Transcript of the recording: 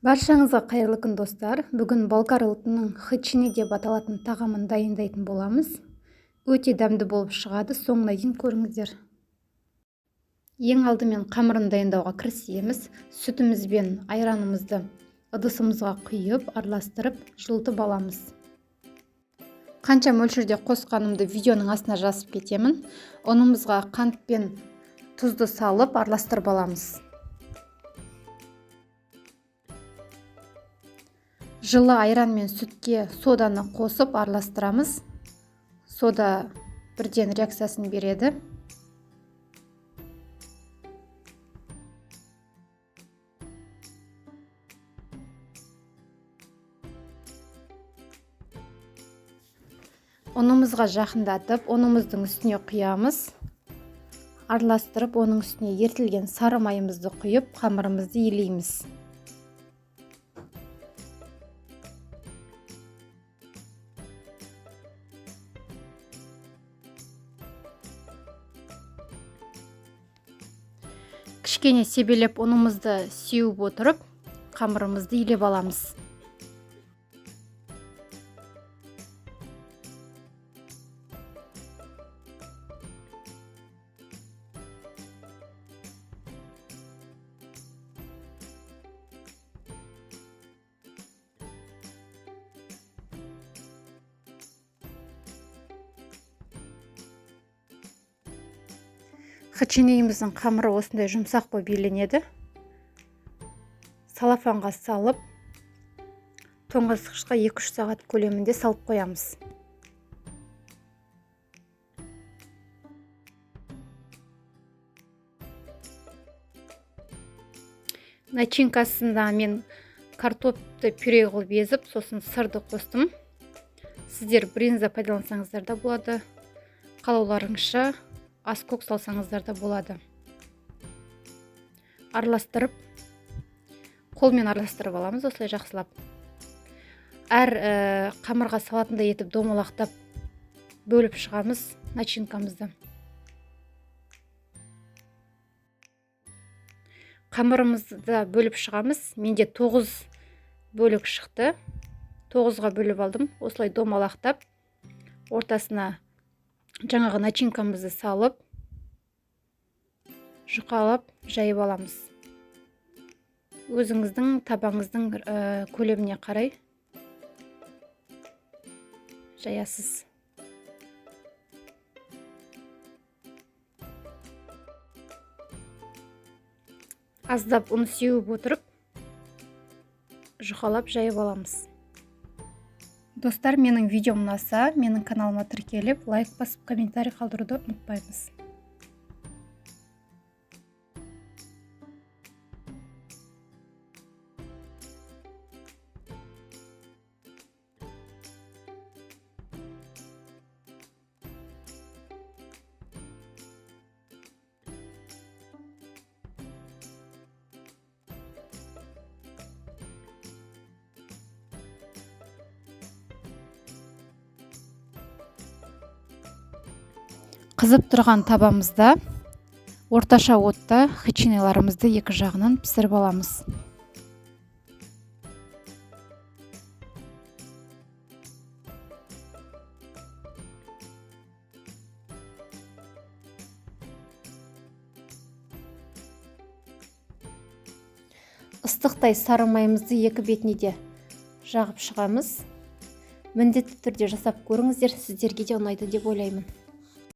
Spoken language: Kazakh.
Баршаңызға қайырлы күн достар. Бүгін болгар ұлтының хычини деп аталатын тағамын дайындайтын боламыз. Өте дәмді болып шығады, соңына дейін көріңіздер. Ең алдымен қамырын дайындауға кірісеміз. Сүтіміз бен айранымызды ыдысымызға құйып, араластырып, жылытып аламыз. Қанша мөлшерде қосқанымды видеоның астына жазып кетемін. Ұнымызға қант пен тұзды салып, араластырып аламыз. Жылы айран мен сүтке соданы қосып араластырамыз. Сода бірден реакциясын береді. Ұнымызға жақындатып, ұнымыздың үстіне құямыз. Араластырып, оның үстіне ертілген сары майымызды құйып, қамырымызды илейміз. Кішкене себелеп ұнымызды сеуіп отырып, қамырымызды илеп аламыз. Хычинийіміздің қамыры осындай жұмсақ болып иленеді. Салафанға салып, тоңазытқышқа 2-3 сағат көлемінде салып қоямыз. Начинкасында мен картопты пюре қылып езіп, сосын сырды қостым. Сіздер бринза пайдалансаңыздар да болады. Қалауларыңызша аскөк салсаңыздар да болады. Араластырып, қолмен араластырып аламыз, осылай жақсылап. Әр қамырға салатындай етіп домалақтап бөліп шығамыз начинкамызды. Қамырымызды бөліп шығамыз. Менде 9 бөлік шықты. 9-ға бөліп алдым. Осылай домалақтап, ортасына жаңағы начинкамызды салып, жұқалап, жайып аламыз. Өзіңіздің табаңыздың көлеміне қарай жаясыз. Аздап ұн сеуіп отырып, жұқалап, жайып аламыз. Достар, менің видеом ұнаса, менің каналыма тіркеліп, лайк басып, комментарий қалдыруды ұмытпаймыз. Қызып тұрған табамызда орташа отта хычиниларымызды екі жағынан пісіріп аламыз. Ыстықтай сары майымызды екі бетіне де жағып шығамыз. Міндетті түрде жасап көріңіздер, сіздерге де ұнайды деп ойлаймын.